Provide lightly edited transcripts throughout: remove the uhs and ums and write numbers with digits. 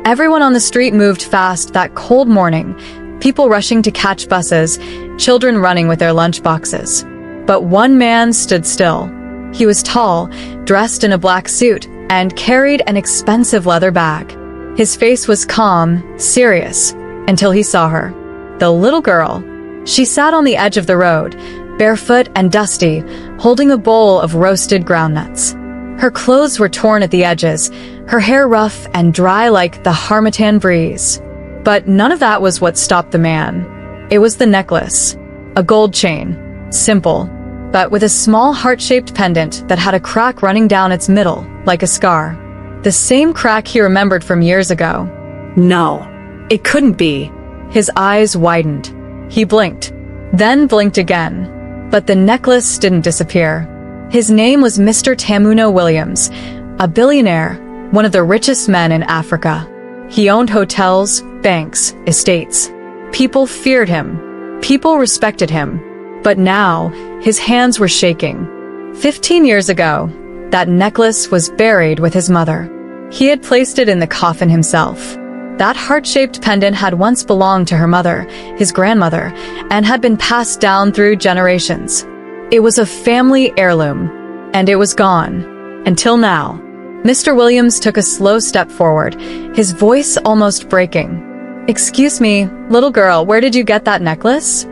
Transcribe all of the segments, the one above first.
Everyone on the street moved fast that cold morning, people rushing to catch buses, children running with their lunch boxes. But one man stood still. He was tall, dressed in a black suit, and carried an expensive leather bag. His face was calm, serious, until he saw her. The little girl. She sat on the edge of the road, barefoot and dusty, holding a bowl of roasted groundnuts. Her clothes were torn at the edges, her hair rough and dry like the harmattan breeze. But none of that was what stopped the man. It was the necklace. A gold chain. Simple, but with a small heart-shaped pendant that had a crack running down its middle, like a scar. The same crack he remembered from years ago. No, it couldn't be. His eyes widened. He blinked, then blinked again. But the necklace didn't disappear. His name was Mr. Tamuno Williams, a billionaire, one of the richest men in Africa. He owned hotels, banks, estates. People feared him. People respected him. But now, his hands were shaking. 15 years ago, that necklace was buried with his mother. He had placed it in the coffin himself. That heart-shaped pendant had once belonged to her mother, his grandmother, and had been passed down through generations. It was a family heirloom, and it was gone. Until now. Mr. Williams took a slow step forward, his voice almost breaking. "Excuse me, little girl, where did you get that necklace?"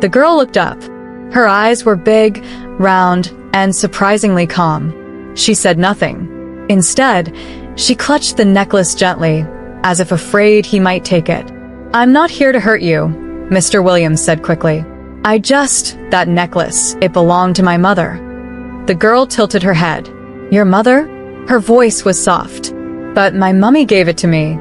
The girl looked up. Her eyes were big, round, and surprisingly calm. She said nothing. Instead, she clutched the necklace gently, as if afraid he might take it. "I'm not here to hurt you," Mr. Williams said quickly. That necklace, it belonged to my mother." The girl tilted her head. "Your mother?" Her voice was soft. "But my mummy gave it to me."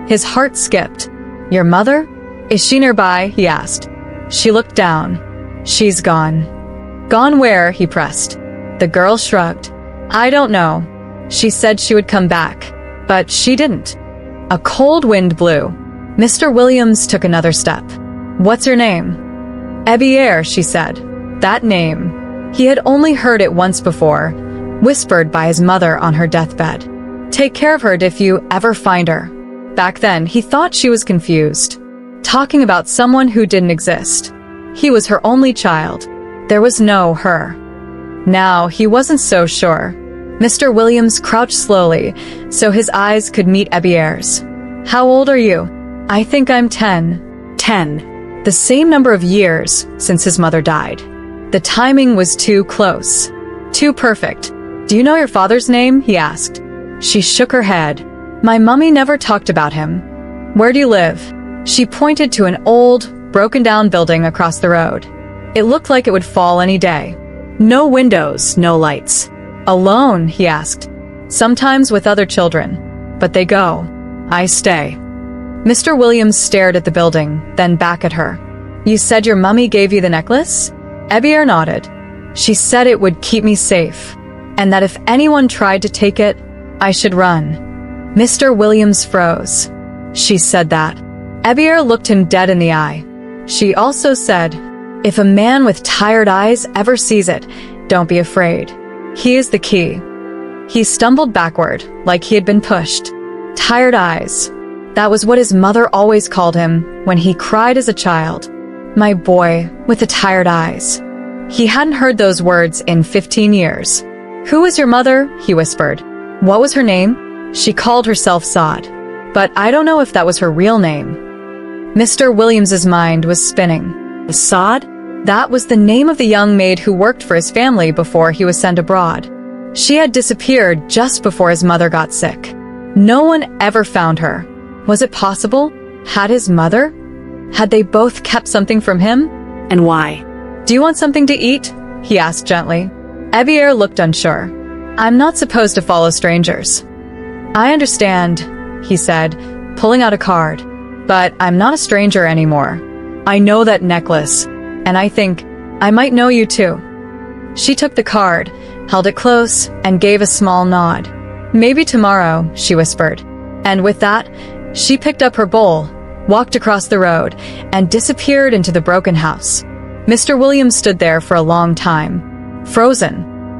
His heart skipped. "Your mother? Is she nearby?" he asked. She looked down. "She's gone." "Gone where?" he pressed. The girl shrugged. "I don't know. She said she would come back. But she didn't." A cold wind blew. Mr. Williams took another step. "What's your name?" "Ebiere," she said. That name. He had only heard it once before, whispered by his mother on her deathbed. "Take care of her if you ever find her." Back then, he thought she was confused. Talking about someone who didn't exist. He was her only child. There was no her. Now, he wasn't so sure. Mr. Williams crouched slowly, so his eyes could meet Ebiere's. "How old are you?" "I think I'm 10. 10. The same number of years since his mother died. The timing was too close. Too perfect. "Do you know your father's name?" he asked. She shook her head. "My mummy never talked about him." "Where do you live?" She pointed to an old, broken-down building across the road. It looked like it would fall any day. "No windows, no lights." "Alone?" he asked. "Sometimes with other children. But they go. I stay." Mr. Williams stared at the building, then back at her. "You said your mummy gave you the necklace?" Ebiere nodded. "She said it would keep me safe, and that if anyone tried to take it, I should run." Mr. Williams froze. "She said that." Ebiere looked him dead in the eye. She also said, "If a man with tired eyes ever sees it, don't be afraid. He is the key." He stumbled backward, like he had been pushed. Tired eyes. That was what his mother always called him when he cried as a child. My boy with the tired eyes. He hadn't heard those words in 15 years. "Who was your mother?" he whispered. "What was her name?" She called herself Sade. But I don't know if that was her real name. Mr. Williams's mind was spinning. Sade? That was the name of the young maid who worked for his family before he was sent abroad. She had disappeared just before his mother got sick. No one ever found her. Was it possible? Had his mother? Had they both kept something from him? And why? "Do you want something to eat?" he asked gently. Ebiere looked unsure. "I'm not supposed to follow strangers." "I understand," he said, pulling out a card. "But I'm not a stranger anymore. I know that necklace, and I think I might know you too." She took the card, held it close, and gave a small nod. "Maybe tomorrow," she whispered. And with that, she picked up her bowl, walked across the road, and disappeared into the broken house. Mr. Williams stood there for a long time, frozen,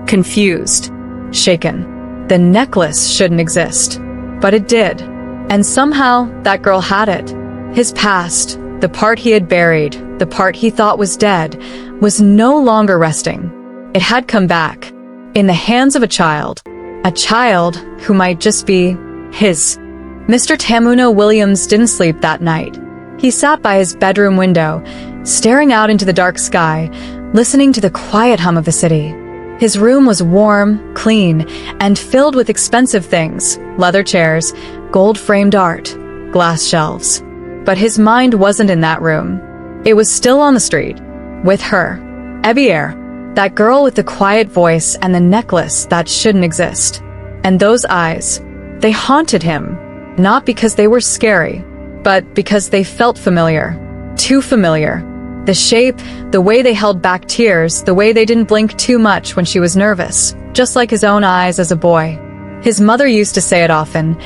confused, shaken. The necklace shouldn't exist, but it did. And somehow, that girl had it. His past, the part he had buried, the part he thought was dead, was no longer resting. It had come back, in the hands of a child who might just be his. Mr. Tamuno Williams didn't sleep that night. He sat by his bedroom window, staring out into the dark sky, listening to the quiet hum of the city. His room was warm, clean, and filled with expensive things: leather chairs, gold-framed art, glass shelves. But his mind wasn't in that room. It was still on the street, with her, Ebiere, that girl with the quiet voice and the necklace that shouldn't exist. And those eyes, they haunted him, not because they were scary, but because they felt familiar. Too familiar. The shape, the way they held back tears, the way they didn't blink too much when she was nervous, just like his own eyes as a boy. His mother used to say it often,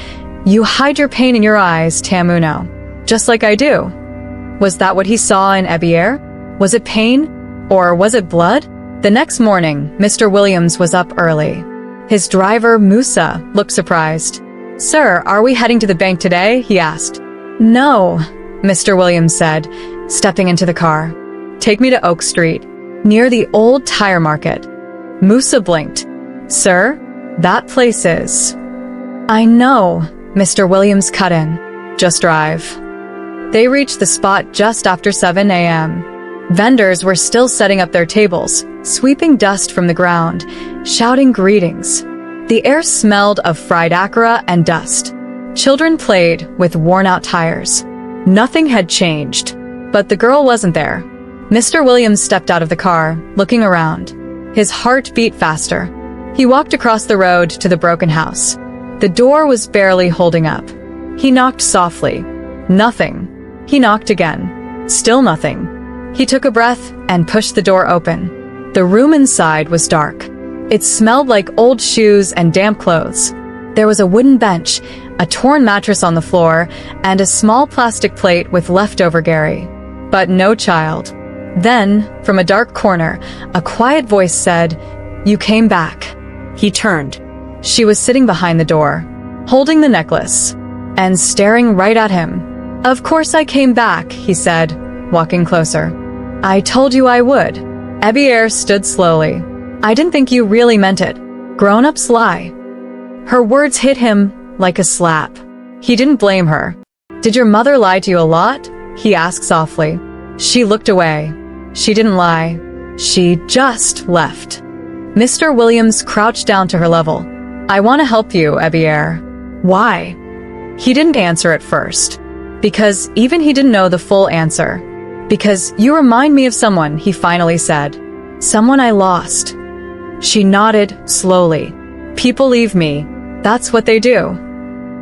"You hide your pain in your eyes, Tamuno, just like I do." Was that what he saw in Ebiere? Was it pain? Or was it blood? The next morning, Mr. Williams was up early. His driver, Musa, looked surprised. "Sir, are we heading to the bank today?" he asked. "No," Mr. Williams said, stepping into the car. "Take me to Oak Street, near the old tire market." Musa blinked. "Sir, that place is—" "I know," Mr. Williams cut in. "Just drive." They reached the spot just after 7 a.m. Vendors were still setting up their tables, sweeping dust from the ground, shouting greetings. The air smelled of fried akara and dust. Children played with worn-out tires. Nothing had changed, but the girl wasn't there. Mr. Williams stepped out of the car, looking around. His heart beat faster. He walked across the road to the broken house. The door was barely holding up. He knocked softly. Nothing. He knocked again. Still nothing. He took a breath and pushed the door open. The room inside was dark. It smelled like old shoes and damp clothes. There was a wooden bench, a torn mattress on the floor, and a small plastic plate with leftover Gary. But no child. Then, from a dark corner, a quiet voice said, "You came back." He turned. She was sitting behind the door, holding the necklace, and staring right at him. "Of course I came back," he said, walking closer. "I told you I would." Ebiere stood slowly. "I didn't think you really meant it. Grown-ups lie." Her words hit him like a slap. He didn't blame her. "Did your mother lie to you a lot?" he asked softly. She looked away. She didn't lie. She just left. Mr. Williams crouched down to her level. "I want to help you, Ebiere." "Why?" He didn't answer at first. Because even he didn't know the full answer. "Because you remind me of someone," he finally said. "Someone I lost." She nodded slowly. "People leave me. That's what they do."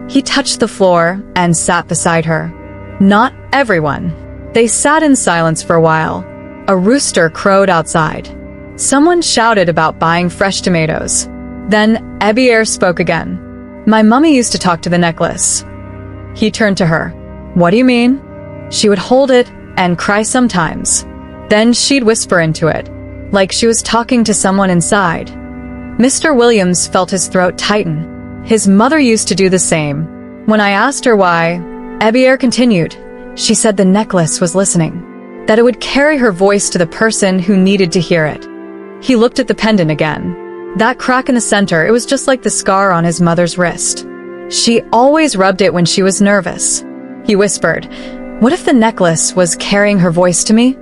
He touched the floor and sat beside her. Not everyone. They sat in silence for a while. A rooster crowed outside. Someone shouted about buying fresh tomatoes. Then Ebiere spoke again. "My mummy used to talk to the necklace." He turned to her. "What do you mean?" She would hold it and cry sometimes. Then she'd whisper into it, like she was talking to someone inside. Mr. Williams felt his throat tighten. His mother used to do the same. When I asked her why, Ebiere continued. She said the necklace was listening, that it would carry her voice to the person who needed to hear it. He looked at the pendant again. That crack in the center, it was just like the scar on his mother's wrist. She always rubbed it when she was nervous. He whispered, "What if the necklace was carrying her voice to me?"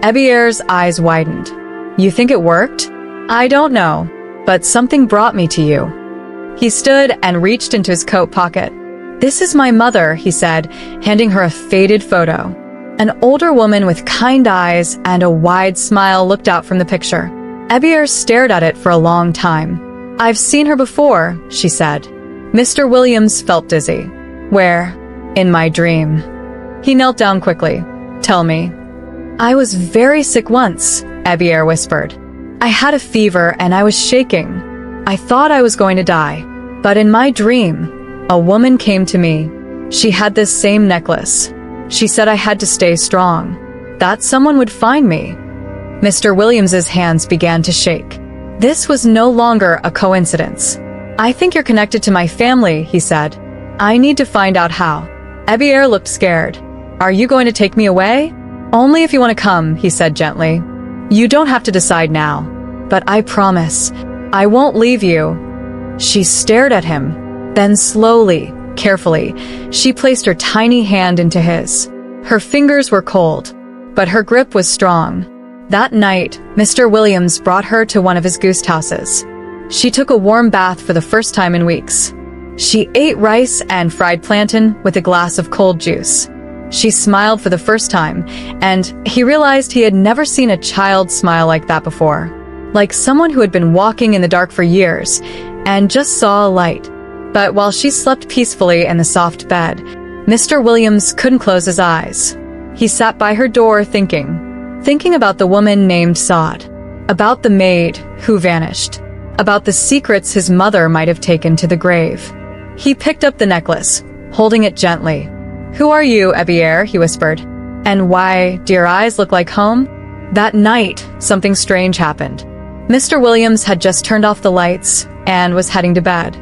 Ebiere's eyes widened. "You think it worked?" "I don't know, but something brought me to you." He stood and reached into his coat pocket. "This is my mother," he said, handing her a faded photo. An older woman with kind eyes and a wide smile looked out from the picture. Ebiere stared at it for a long time. "I've seen her before," she said. Mr. Williams felt dizzy. "Where?" "In my dream." He knelt down quickly. "Tell me." "I was very sick once," Ebiere whispered. "I had a fever and I was shaking. I thought I was going to die. But in my dream, a woman came to me. She had this same necklace. She said I had to stay strong, that someone would find me." Mr. Williams's hands began to shake. This was no longer a coincidence. "I think you're connected to my family," he said. I need to find out how. Ebiere looked scared. Are you going to take me away? Only if you want to come, he said gently. You don't have to decide now. But I promise, I won't leave you. She stared at him. Then slowly, carefully, she placed her tiny hand into his. Her fingers were cold, but her grip was strong. That night, Mr. Williams brought her to one of his guest houses. She took a warm bath for the first time in weeks. She ate rice and fried plantain with a glass of cold juice. She smiled for the first time, and he realized he had never seen a child smile like that before. Like someone who had been walking in the dark for years and just saw a light. But while she slept peacefully in the soft bed, Mr. Williams couldn't close his eyes. He sat by her door thinking about the woman named Sade, about the maid who vanished, about the secrets his mother might have taken to the grave. He picked up the necklace, holding it gently. Who are you, Ebiere? He whispered. And why do your eyes look like home? That night, something strange happened. Mr. Williams had just turned off the lights and was heading to bed.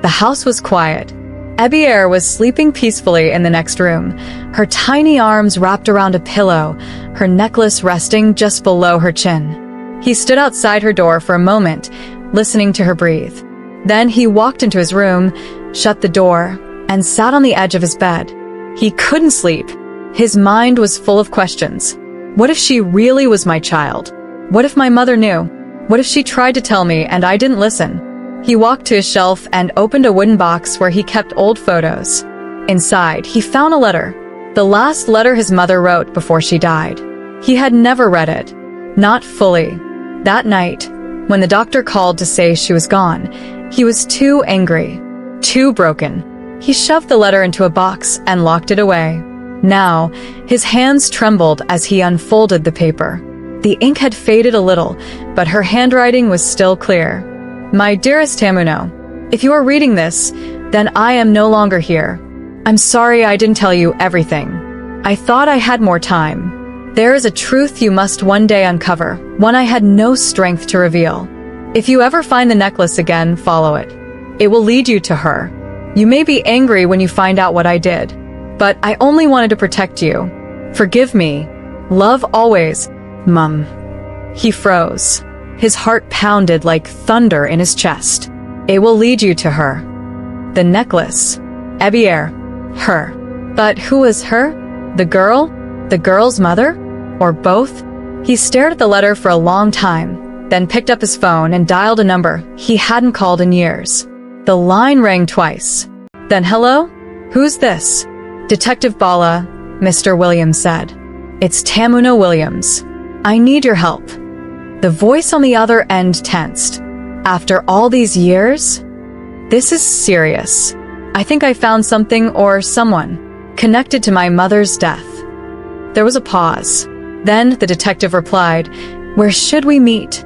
The house was quiet. Ebiere was sleeping peacefully in the next room, her tiny arms wrapped around a pillow, her necklace resting just below her chin. He stood outside her door for a moment, listening to her breathe. Then he walked into his room, shut the door, and sat on the edge of his bed. He couldn't sleep. His mind was full of questions. What if she really was my child? What if my mother knew? What if she tried to tell me and I didn't listen? He walked to his shelf and opened a wooden box where he kept old photos. Inside, he found a letter. The last letter his mother wrote before she died. He had never read it. Not fully. That night, when the doctor called to say she was gone, he was too angry, too broken. He shoved the letter into a box and locked it away. Now, his hands trembled as he unfolded the paper. The ink had faded a little, but her handwriting was still clear. My dearest Tamuno, if you are reading this, then I am no longer here. I'm sorry I didn't tell you everything. I thought I had more time. There is a truth you must one day uncover, one I had no strength to reveal. If you ever find the necklace again, follow it. It will lead you to her. You may be angry when you find out what I did, but I only wanted to protect you. Forgive me. Love always, Mum. He froze. His heart pounded like thunder in his chest. It will lead you to her. The necklace. Ebiere. Her. But who was her? The girl? The girl's mother? Or both? He stared at the letter for a long time, then picked up his phone and dialed a number he hadn't called in years. The line rang twice. Then, hello? Who's this? Detective Bala, Mr. Williams said. It's Tamuno Williams. I need your help. The voice on the other end tensed. After all these years? This is serious. I think I found something or someone connected to my mother's death. There was a pause. Then the detective replied, Where should we meet?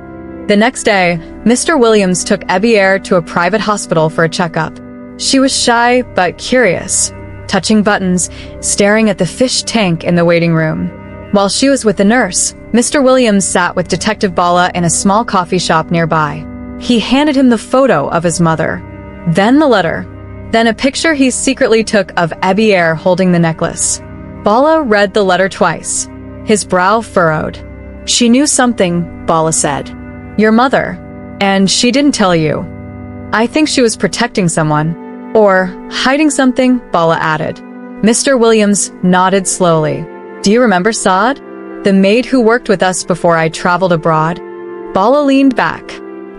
The next day, Mr. Williams took Ebiere to a private hospital for a checkup. She was shy but curious, touching buttons, staring at the fish tank in the waiting room. While she was with the nurse, Mr. Williams sat with Detective Bala in a small coffee shop nearby. He handed him the photo of his mother, then the letter, then a picture he secretly took of Ebiere holding the necklace. Bala read the letter twice. His brow furrowed. She knew something, Bala said. Your mother. And she didn't tell you. I think she was protecting someone. Or hiding something, Bala added. Mr. Williams nodded slowly. Do you remember Sade? The maid who worked with us before I traveled abroad? Bala leaned back.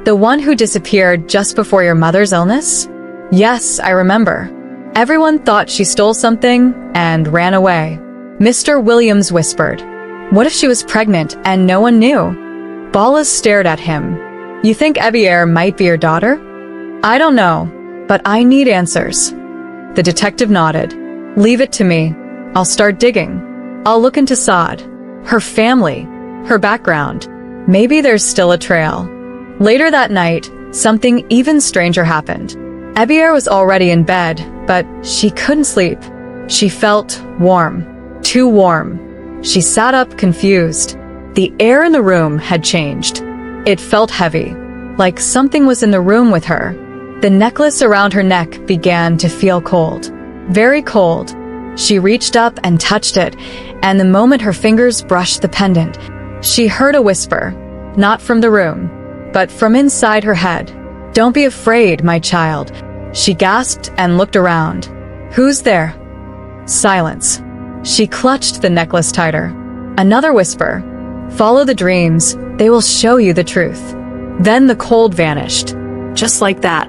The one who disappeared just before your mother's illness? Yes, I remember. Everyone thought she stole something and ran away. Mr. Williams whispered. What if she was pregnant and no one knew? Bala stared at him. You think Ebiere might be your daughter? I don't know, but I need answers. The detective nodded. Leave it to me. I'll start digging. I'll look into Sade, her family, her background. Maybe there's still a trail. Later that night, something even stranger happened. Ebiere was already in bed, but she couldn't sleep. She felt warm, too warm. She sat up confused. The air in the room had changed. It felt heavy, like something was in the room with her. The necklace around her neck began to feel cold. very cold. She reached up and touched it, and the moment her fingers brushed the pendant, she heard a whisper, not from the room, but from inside her head. "Don't be afraid, my child." She gasped and looked around. "Who's there?" Silence. She clutched the necklace tighter. Another whisper. "Follow the dreams. They will show you the truth." Then the cold vanished. Just like that.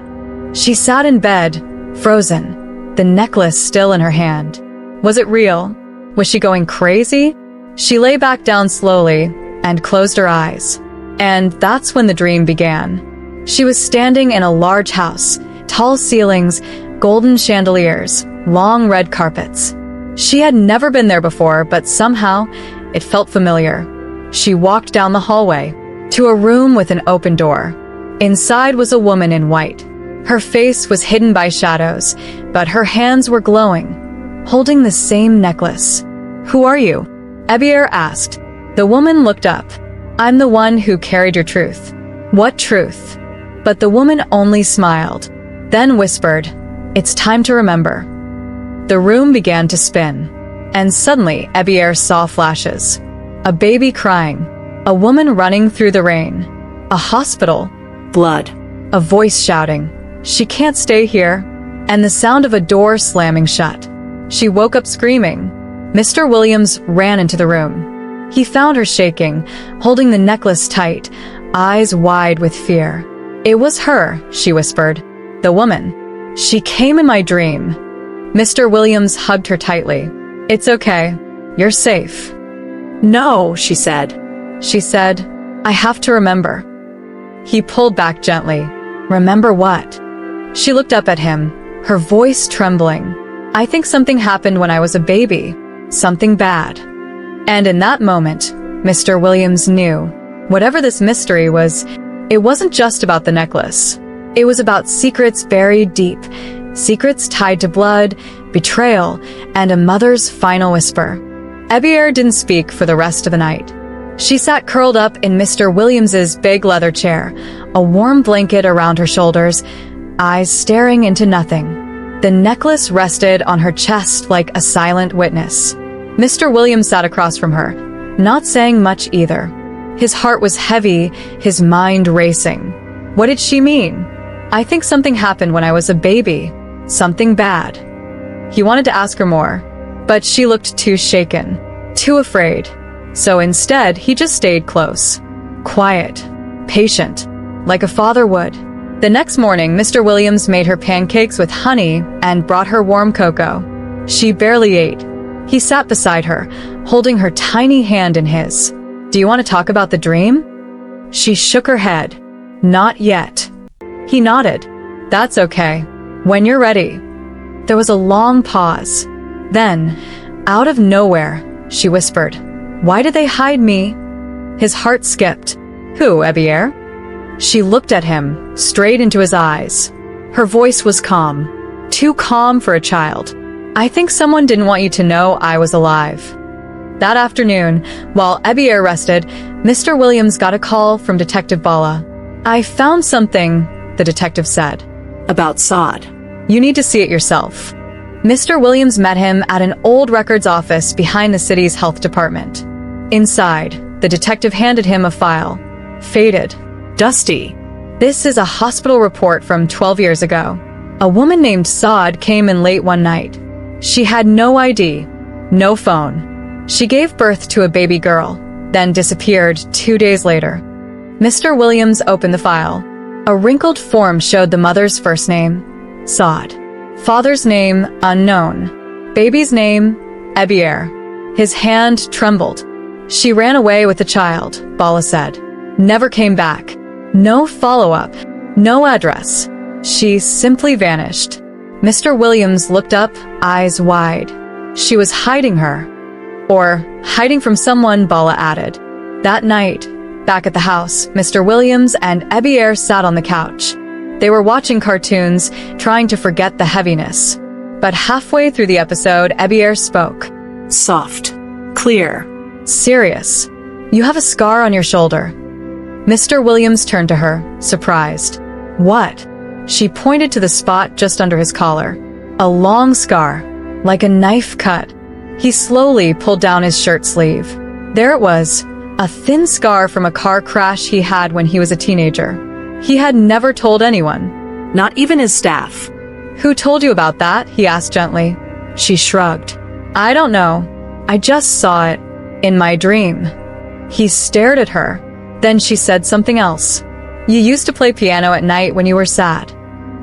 She sat in bed, frozen, the necklace still in her hand. Was it real? Was she going crazy? She lay back down slowly and closed her eyes. And that's when the dream began. She was standing in a large house, tall ceilings, golden chandeliers, long red carpets. She had never been there before, but somehow it felt familiar. She walked down the hallway to a room with an open door. Inside was a woman in white. Her face was hidden by shadows, but her hands were glowing, holding the same necklace. "Who are you?" Ebiere asked. The woman looked up. "I'm the one who carried your truth." "What truth?" But the woman only smiled, then whispered, "It's time to remember." The room began to spin, and suddenly Ebiere saw flashes. A baby crying, a woman running through the rain, a hospital, blood, a voice shouting, "She can't stay here," and the sound of a door slamming shut. She woke up screaming. Mr. Williams ran into the room. He found her shaking, holding the necklace tight, eyes wide with fear. "It was her," she whispered. "The woman. She came in my dream." Mr. Williams hugged her tightly. "It's okay. You're safe." "No," she said. She said, "I have to remember." He pulled back gently. "Remember what?" She looked up at him, her voice trembling. "I think something happened when I was a baby. Something bad." And in that moment, Mr. Williams knew. Whatever this mystery was, it wasn't just about the necklace. It was about secrets buried deep, secrets tied to blood, betrayal, and a mother's final whisper. Ebiere didn't speak for the rest of the night. She sat curled up in Mr. Williams's big leather chair, a warm blanket around her shoulders, eyes staring into nothing. The necklace rested on her chest like a silent witness. Mr. Williams sat across from her, not saying much either. His heart was heavy, his mind racing. What did she mean? "I think something happened when I was a baby. Something bad." He wanted to ask her more, but she looked too shaken, too afraid. So instead, he just stayed close. Quiet, patient, like a father would. The next morning, Mr. Williams made her pancakes with honey and brought her warm cocoa. She barely ate. He sat beside her, holding her tiny hand in his. "Do you want to talk about the dream?" She shook her head. "Not yet." He nodded. "That's okay. When you're ready." There was a long pause. Then, out of nowhere, she whispered, "Why did they hide me?" His heart skipped. "Who, Ebiere?" She looked at him, straight into his eyes. Her voice was calm, too calm for a child. "I think someone didn't want you to know I was alive." That afternoon, while Ebiere rested, Mr. Williams got a call from Detective Bala. "I found something," the detective said. "About Sade. You need to see it yourself." Mr. Williams met him at an old records office behind the city's health department. Inside, the detective handed him a file. Faded. Dusty. "This is a hospital report from 12 years ago. A woman named Sade came in late one night. She had no ID, no phone. She gave birth to a baby girl, then disappeared 2 days later." Mr. Williams opened the file. A wrinkled form showed the mother's first name, Sade. Father's name, unknown. Baby's name, Ebiere. His hand trembled. "She ran away with the child," Bala said. "Never came back. No follow-up, no address. She simply vanished." Mr. Williams looked up, eyes wide. She was hiding her. Or hiding from someone, Bala added. That night, back at the house, Mr. Williams and Ebiere sat on the couch. They were watching cartoons, trying to forget the heaviness. But halfway through the episode, Ebiere spoke. Soft, clear, serious. "You have a scar on your shoulder." Mr. Williams turned to her, surprised. "What?" She pointed to the spot just under his collar. A long scar, like a knife cut. He slowly pulled down his shirt sleeve. There it was, a thin scar from a car crash he had when he was a teenager. He had never told anyone. Not even his staff. Who told you about that? He asked gently. She shrugged. I don't know. I just saw it. In my dream. He stared at her. Then she said something else. You used to play piano at night when you were sad.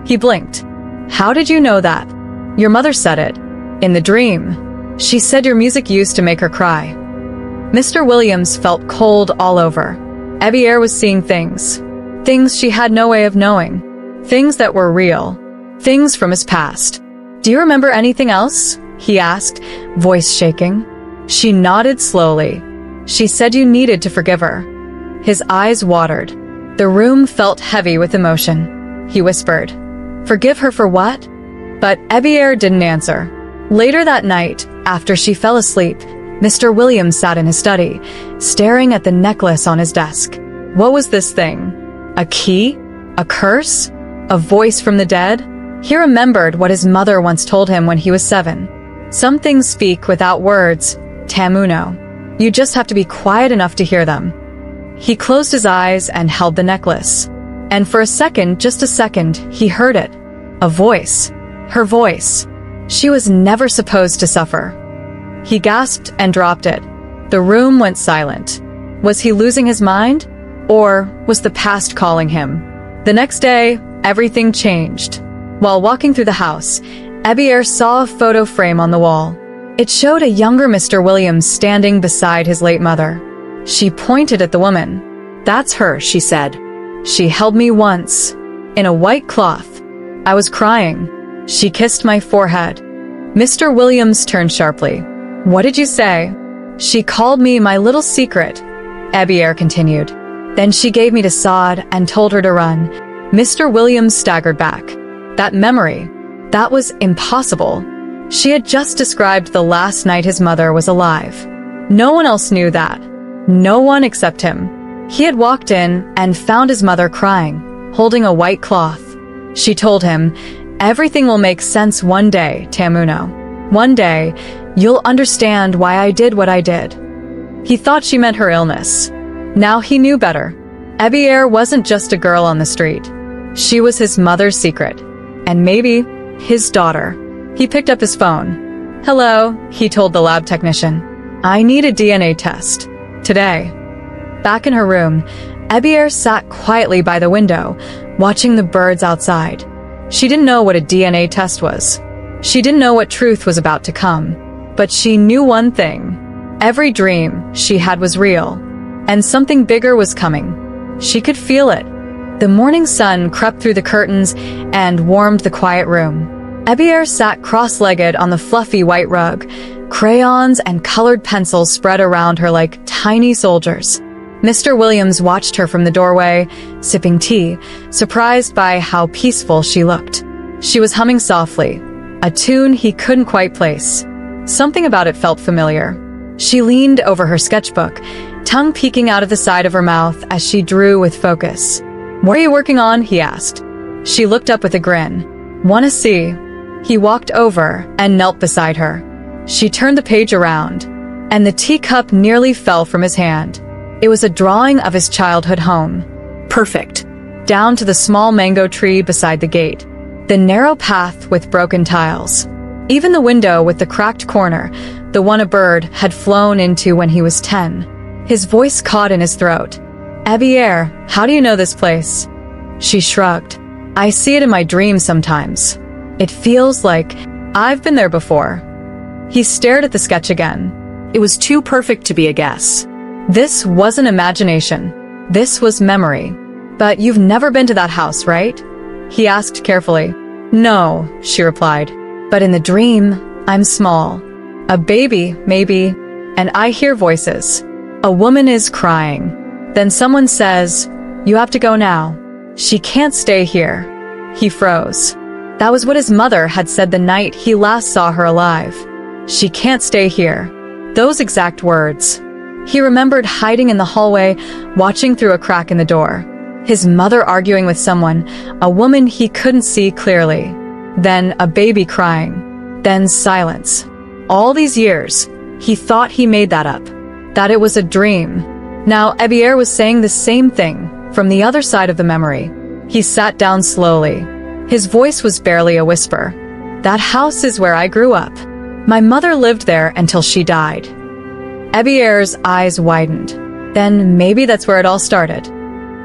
He blinked. How did you know that? Your mother said it. In the dream. She said your music used to make her cry. Mr. Williams felt cold all over. Ebiere was seeing things. Things she had no way of knowing. Things that were real. Things from his past. Do you remember anything else? He asked, voice shaking. She nodded slowly. She said you needed to forgive her. His eyes watered. The room felt heavy with emotion. He whispered, forgive her for what? But Ebiere didn't answer. Later that night, after she fell asleep, Mr. Williams sat in his study, staring at the necklace on his desk. What was this thing? A key? A curse? A voice from the dead? He remembered what his mother once told him when he was 7. Some things speak without words, Tamuno. You just have to be quiet enough to hear them. He closed his eyes and held the necklace. And for a second, just a second, he heard it. A voice. Her voice. She was never supposed to suffer. He gasped and dropped it. The room went silent. Was he losing his mind? Or was the past calling him? The next day, everything changed. While walking through the house, Ebiere saw a photo frame on the wall. It showed a younger Mr. Williams standing beside his late mother. She pointed at the woman. That's her, she said. She held me once, in a white cloth. I was crying. She kissed my forehead. Mr. Williams turned sharply. What did you say? She called me my little secret, Ebiere continued. Then she gave me to Sade and told her to run. Mr. Williams staggered back. That memory, that was impossible. She had just described the last night his mother was alive. No one else knew that. No one except him. He had walked in and found his mother crying, holding a white cloth. She told him, everything will make sense one day, Tamuno. One day, you'll understand why I did what I did. He thought she meant her illness. Now he knew better. Ebiere wasn't just a girl on the street. She was his mother's secret. And maybe his daughter. He picked up his phone. Hello, he told the lab technician. I need a DNA test. Today. Back in her room, Ebiere sat quietly by the window, watching the birds outside. She didn't know what a DNA test was. She didn't know what truth was about to come. But she knew one thing. Every dream she had was real. And something bigger was coming. She could feel it. The morning sun crept through the curtains and warmed the quiet room. Ebiere sat cross-legged on the fluffy white rug. Crayons and colored pencils spread around her like tiny soldiers. Mr. Williams watched her from the doorway, sipping tea, surprised by how peaceful she looked. She was humming softly, a tune he couldn't quite place. Something about it felt familiar. She leaned over her sketchbook, tongue peeking out of the side of her mouth as she drew with focus. What are you working on? He asked. She looked up with a grin. Wanna see? He walked over and knelt beside her. She turned the page around, and the teacup nearly fell from his hand. It was a drawing of his childhood home. Perfect. Down to the small mango tree beside the gate. The narrow path with broken tiles. Even the window with the cracked corner, the one a bird had flown into when he was 10. His voice caught in his throat. Ebiere, how do you know this place? She shrugged. I see it in my dreams sometimes. It feels like I've been there before. He stared at the sketch again. It was too perfect to be a guess. This wasn't imagination. This was memory. But you've never been to that house, right? He asked carefully. No, she replied. But in the dream, I'm small. A baby, maybe, and I hear voices. A woman is crying. Then someone says, you have to go now. She can't stay here. He froze. That was what his mother had said the night he last saw her alive. She can't stay here. Those exact words. He remembered hiding in the hallway, watching through a crack in the door. His mother arguing with someone, a woman he couldn't see clearly. then a baby crying, then silence. All these years, he thought he made that up, that it was a dream. Now Ebiere was saying the same thing from the other side of the memory. He sat down slowly. His voice was barely a whisper. That house is where I grew up. My mother lived there until she died. Ebiere's eyes widened. Then maybe that's where it all started.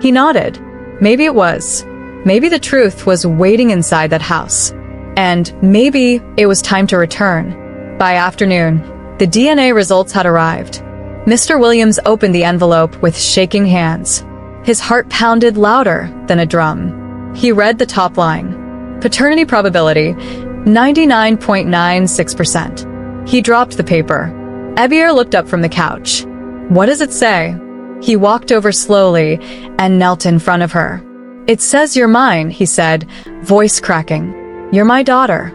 He nodded. Maybe it was. Maybe the truth was waiting inside that house. And maybe it was time to return. By afternoon, the DNA results had arrived. Mr. Williams opened the envelope with shaking hands. His heart pounded louder than a drum. He read the top line. Paternity probability, 99.96%. He dropped the paper. Ebiere looked up from the couch. What does it say? He walked over slowly and knelt in front of her. It says you're mine, he said, voice cracking. You're my daughter.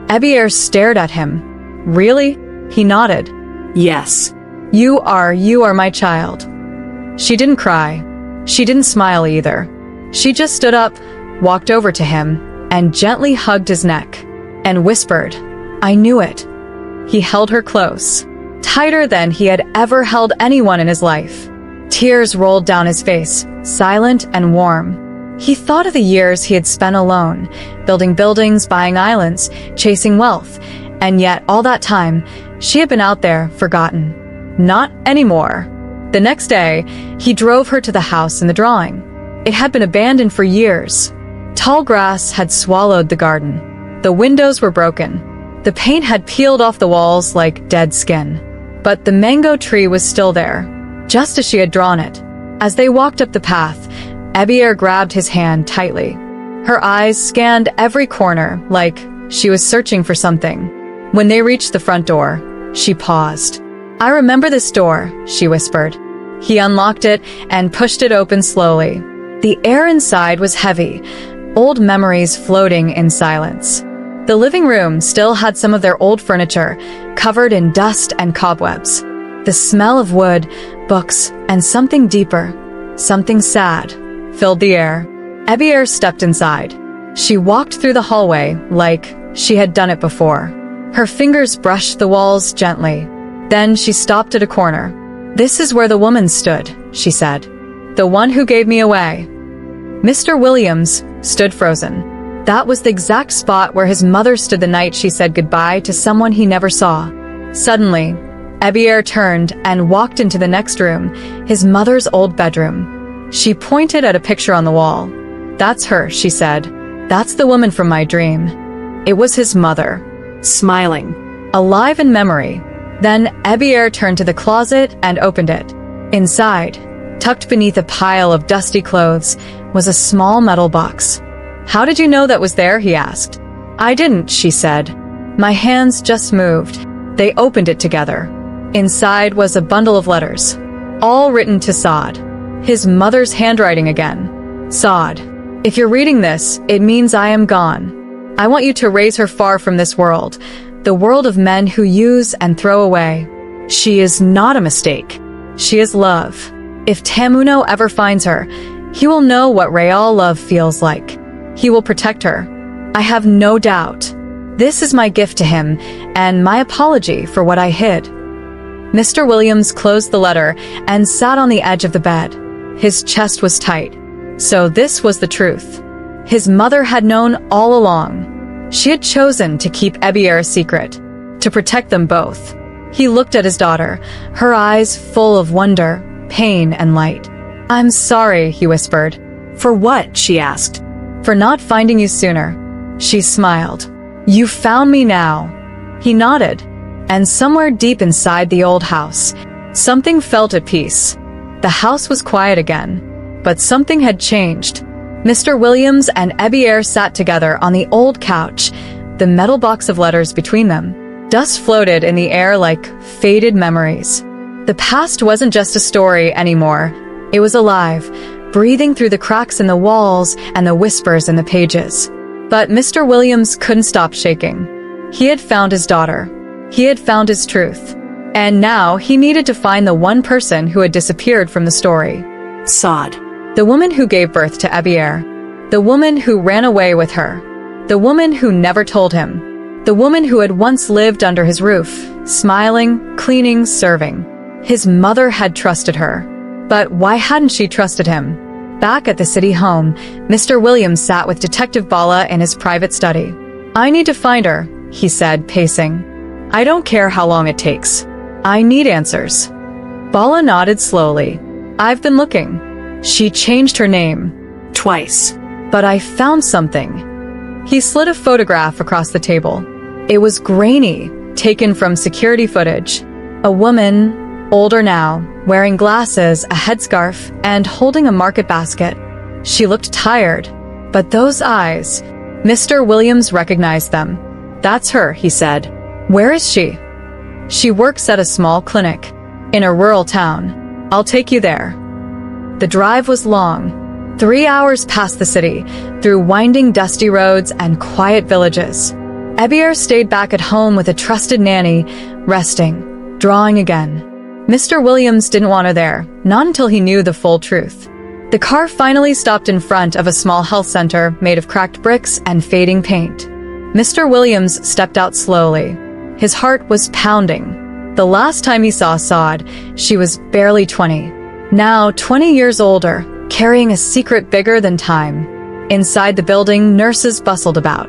Ebiere stared at him. Really? He nodded. Yes. You are my child. She didn't cry. She didn't smile either. She just stood up, walked over to him, and gently hugged his neck, and whispered, I knew it. He held her close, tighter than he had ever held anyone in his life. Tears rolled down his face, silent and warm. He thought of the years he had spent alone, building buildings, buying islands, chasing wealth, and yet all that time, she had been out there, forgotten. Not anymore. The next day, he drove her to the house in the drawing. It had been abandoned for years. Tall grass had swallowed the garden. The windows were broken. The paint had peeled off the walls like dead skin. But the mango tree was still there, just as she had drawn it. As they walked up the path, Ebiere grabbed his hand tightly. Her eyes scanned every corner like she was searching for something. When they reached the front door, she paused. I remember this door, she whispered. He unlocked it and pushed it open slowly. The air inside was heavy, old memories floating in silence. The living room still had some of their old furniture, covered in dust and cobwebs. The smell of wood, books, and something deeper, something sad, filled the air. Ebiere stepped inside. She walked through the hallway like she had done it before. Her fingers brushed the walls gently. Then she stopped at a corner. This is where the woman stood, she said. The one who gave me away. Mr. Williams stood frozen. That was the exact spot where his mother stood the night she said goodbye to someone he never saw. Suddenly, Ebiere turned and walked into the next room, his mother's old bedroom. She pointed at a picture on the wall. That's her, she said. That's the woman from my dream. It was his mother, smiling, alive in memory. Then Ebiere turned to the closet and opened it. Inside, tucked beneath a pile of dusty clothes, was a small metal box. How did you know that was there? He asked. I didn't, she said. My hands just moved. They opened it together. Inside was a bundle of letters, all written to Sade. His mother's handwriting again. Sade, if you're reading this, it means I am gone. I want you to raise her far from this world, the world of men who use and throw away. She is not a mistake. She is love. If Tamuno ever finds her, he will know what real love feels like. He will protect her. I have no doubt. This is my gift to him, and my apology for what I hid. Mr. Williams closed the letter and sat on the edge of the bed. His chest was tight. So this was the truth. His mother had known all along. She had chosen to keep Ebiere a secret, to protect them both. He looked at his daughter, her eyes full of wonder, pain, and light. I'm sorry, he whispered. For what? She asked. For not finding you sooner. She smiled. You found me now. He nodded. And somewhere deep inside the old house, something felt at peace. The house was quiet again, but something had changed. Mr. Williams and Ebiere sat together on the old couch, the metal box of letters between them. Dust floated in the air like faded memories. The past wasn't just a story anymore. It was alive, breathing through the cracks in the walls and the whispers in the pages. But Mr. Williams couldn't stop shaking. He had found his daughter. He had found his truth. And now he needed to find the one person who had disappeared from the story. Sade. The woman who gave birth to Ebiere. The woman who ran away with her. The woman who never told him. The woman who had once lived under his roof, smiling, cleaning, serving. His mother had trusted her. But why hadn't she trusted him? Back at the city home, Mr. Williams sat with Detective Bala in his private study. "I need to find her," he said, pacing. "I don't care how long it takes. I need answers." Bala nodded slowly. "I've been looking. She changed her name. Twice. But I found something." He slid a photograph across the table. It was grainy, taken from security footage. A woman, older now, wearing glasses, a headscarf, and holding a market basket. She looked tired. But those eyes, Mr. Williams recognized them. "That's her," he said. "Where is she?" "She works at a small clinic. In a rural town. I'll take you there." The drive was long. 3 hours past the city, through winding dusty roads and quiet villages. Ebiere stayed back at home with a trusted nanny, resting, drawing again. Mr. Williams didn't want her there, not until he knew the full truth. The car finally stopped in front of a small health center made of cracked bricks and fading paint. Mr. Williams stepped out slowly. His heart was pounding. The last time he saw Sade, she was barely 20. Now 20 years older, carrying a secret bigger than time. Inside the building, nurses bustled about.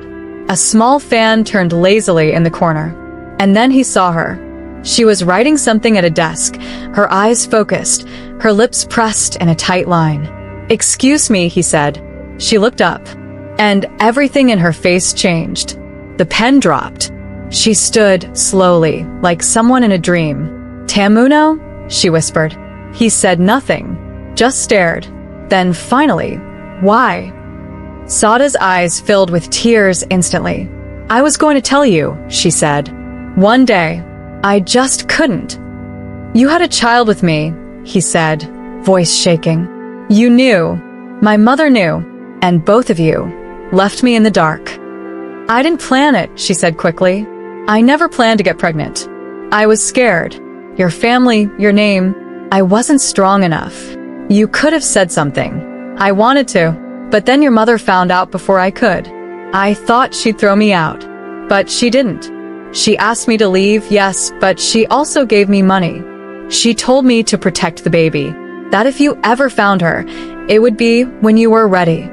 A small fan turned lazily in the corner. And then he saw her. She was writing something at a desk, her eyes focused, her lips pressed in a tight line. "Excuse me," he said. She looked up, and everything in her face changed. The pen dropped. She stood slowly, like someone in a dream. "Tamuno?" she whispered. He said nothing, just stared. Then finally, "Why?" Sade's eyes filled with tears instantly. "I was going to tell you," she said. "One day. I just couldn't." "You had a child with me," he said, voice shaking. "You knew. My mother knew. And both of you left me in the dark." "I didn't plan it," she said quickly. "I never planned to get pregnant. I was scared. Your family, your name. I wasn't strong enough. You could have said something. I wanted to, but then your mother found out before I could. I thought she'd throw me out, but she didn't. She asked me to leave, yes, but she also gave me money. She told me to protect the baby, that if you ever found her, it would be when you were ready."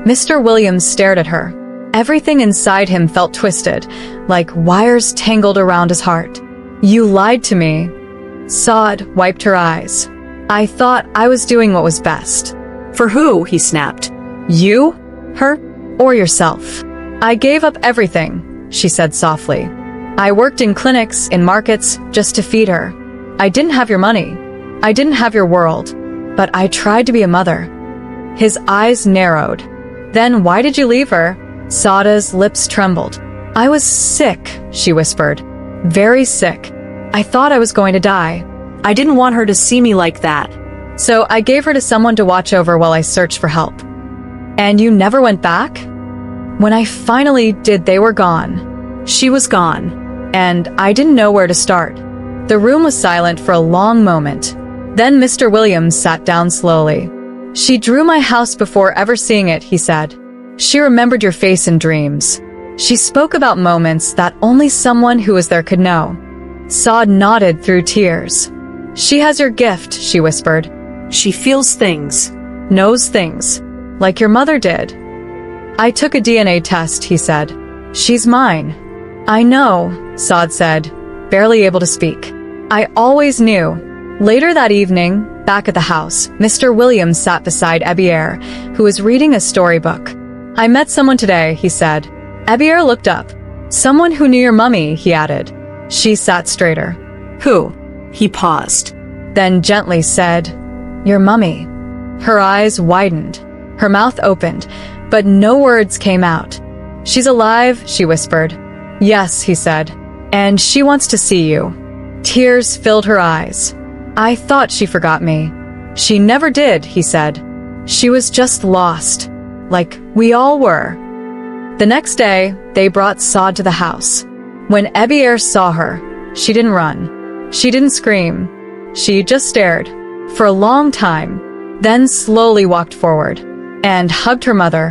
Mr. Williams stared at her. Everything inside him felt twisted, like wires tangled around his heart. "You lied to me." Sade wiped her eyes. "I thought I was doing what was best." "For who?" he snapped. "You? Her? Or yourself?" "I gave up everything," she said softly. "I worked in clinics, in markets, just to feed her. I didn't have your money. I didn't have your world. But I tried to be a mother." His eyes narrowed. "Then why did you leave her?" Sade's lips trembled. "I was sick," she whispered. "Very sick. I thought I was going to die. I didn't want her to see me like that. So I gave her to someone to watch over while I searched for help." "And you never went back?" "When I finally did, they were gone." She was gone. And I didn't know where to start. The room was silent for a long moment. Then Mr. Williams sat down slowly. "She drew my house before ever seeing it," he said. "She remembered your face in dreams. She spoke about moments that only someone who was there could know." Sade nodded through tears. "She has your gift," she whispered. "She feels things, knows things, like your mother did." "I took a DNA test," he said. "She's mine." "I know," Sade said, barely able to speak. "I always knew." Later that evening, back at the house, Mr. Williams sat beside Ebiere, who was reading a storybook. "I met someone today," he said. Ebiere looked up. "Someone who knew your mummy," he added. She sat straighter. "Who?" He paused, then gently said, "Your mummy." Her eyes widened. Her mouth opened, but no words came out. "She's alive," she whispered. "Yes," he said. "And she wants to see you." Tears filled her eyes. "I thought she forgot me." "She never did," he said. "She was just lost. Like we all were." The next day, they brought Sade to the house. When Ebiere saw her, she didn't run. She didn't scream. She just stared, for a long time, then slowly walked forward, and hugged her mother,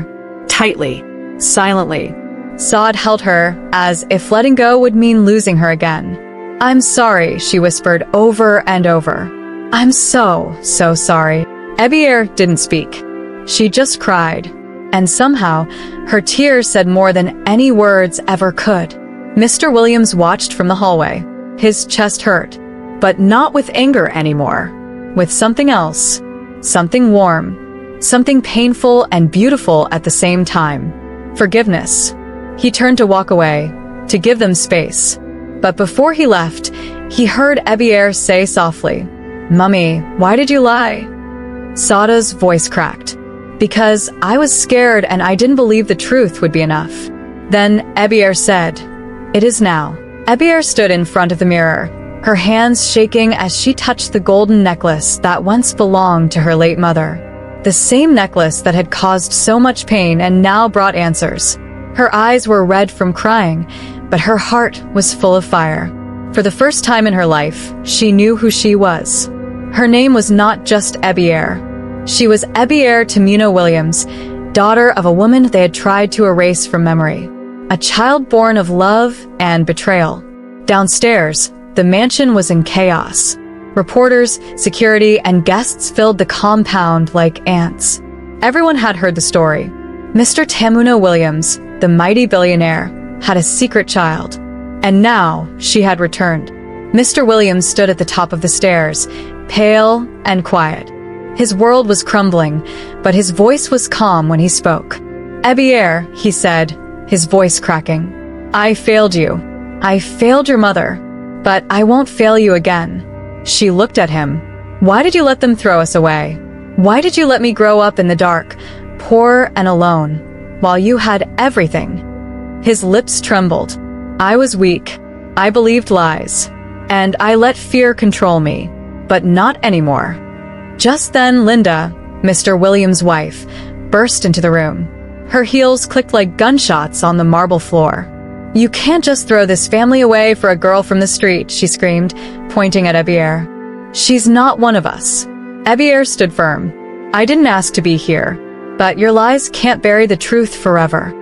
tightly, silently. Sade held her, as if letting go would mean losing her again. "I'm sorry," she whispered over and over. "I'm so sorry." Ebiere didn't speak. She just cried. And somehow, her tears said more than any words ever could. Mr. Williams watched from the hallway. His chest hurt, but not with anger anymore. With something else. Something warm. Something painful and beautiful at the same time. Forgiveness. He turned to walk away, to give them space. But before he left, he heard Ebiere say softly, "Mummy, why did you lie?" Sade's voice cracked. "Because I was scared and I didn't believe the truth would be enough." Then Ebiere said, "It is now." Ebiere stood in front of the mirror, her hands shaking as she touched the golden necklace that once belonged to her late mother. The same necklace that had caused so much pain and now brought answers. Her eyes were red from crying, but her heart was full of fire. For the first time in her life, she knew who she was. Her name was not just Ebiere. She was Ebiere Tamuno Williams, daughter of a woman they had tried to erase from memory. A child born of love and betrayal. Downstairs, the mansion was in chaos. Reporters, security, and guests filled the compound like ants. Everyone had heard the story. Mr. Tamuno Williams, the mighty billionaire, had a secret child. And now she had returned. Mr. Williams stood at the top of the stairs, pale and quiet. His world was crumbling, but his voice was calm when he spoke. "Ebiere," he said, his voice cracking. "I failed you. I failed your mother. But I won't fail you again." She looked at him. "Why did you let them throw us away? Why did you let me grow up in the dark, poor and alone, while you had everything?" His lips trembled. "I was weak. I believed lies. And I let fear control me. But not anymore." Just then, Linda, Mr. Williams' wife, burst into the room. Her heels clicked like gunshots on the marble floor. "You can't just throw this family away for a girl from the street," she screamed, pointing at Ebiere. "She's not one of us." Ebiere stood firm. "I didn't ask to be here, but your lies can't bury the truth forever."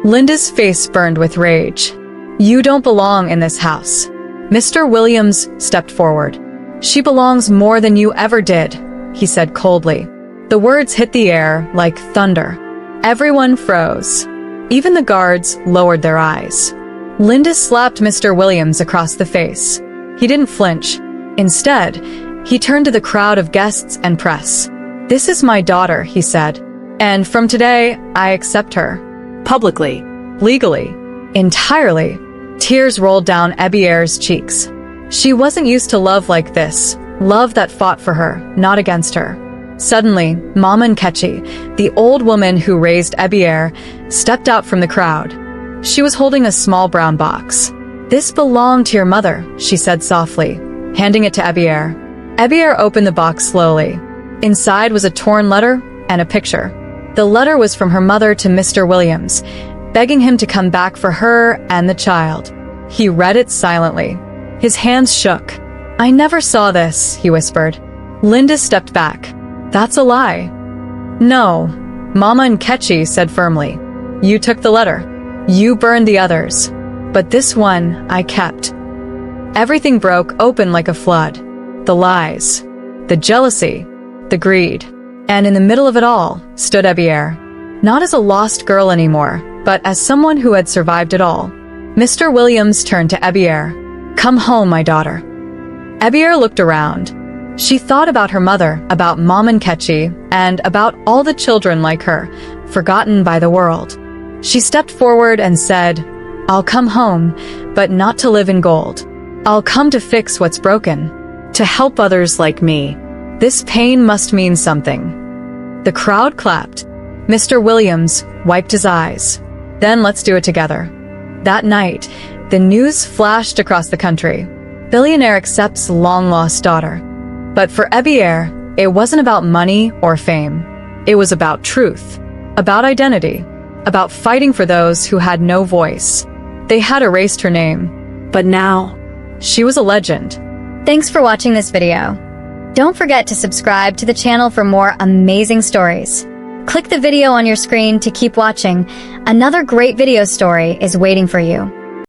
Linda's face burned with rage. "You don't belong in this house." Mr. Williams stepped forward. "She belongs more than you ever did," he said coldly. The words hit the air like thunder. Everyone froze. Even the guards lowered their eyes. Linda slapped Mr. Williams across the face. He didn't flinch. Instead, he turned to the crowd of guests and press. "This is my daughter," he said. "And from today, I accept her. Publicly. Legally. Entirely." Tears rolled down Ebiere's cheeks. She wasn't used to love like this. Love that fought for her, not against her. Suddenly, Mama Nkechi, the old woman who raised Ebiere, stepped out from the crowd. She was holding a small brown box. "This belonged to your mother," she said softly, handing it to Ebiere. Ebiere opened the box slowly. Inside was a torn letter and a picture. The letter was from her mother to Mr. Williams, begging him to come back for her and the child. He read it silently. His hands shook. "I never saw this," he whispered. Linda stepped back. "That's a lie." "No," Mama Nkechi said firmly. "You took the letter. You burned the others. But this one I kept." Everything broke open like a flood. The lies, the jealousy, the greed. And in the middle of it all stood Ebiere. Not as a lost girl anymore, but as someone who had survived it all. Mr. Williams turned to Ebiere. "Come home, my daughter." Ebiere looked around. She thought about her mother, about Mom Nkechi, and about all the children like her, forgotten by the world. She stepped forward and said, "I'll come home, but not to live in gold. I'll come to fix what's broken, to help others like me. This pain must mean something." The crowd clapped. Mr. Williams wiped his eyes. "Then let's do it together." That night, the news flashed across the country. Billionaire accepts long-lost daughter. But for Ebiere, it wasn't about money or fame. It was about truth, about identity, about fighting for those who had no voice. They had erased her name, but now, she was a legend. Thanks for watching this video. Don't forget to subscribe to the channel for more amazing stories. Click the video on your screen to keep watching. Another great video story is waiting for you.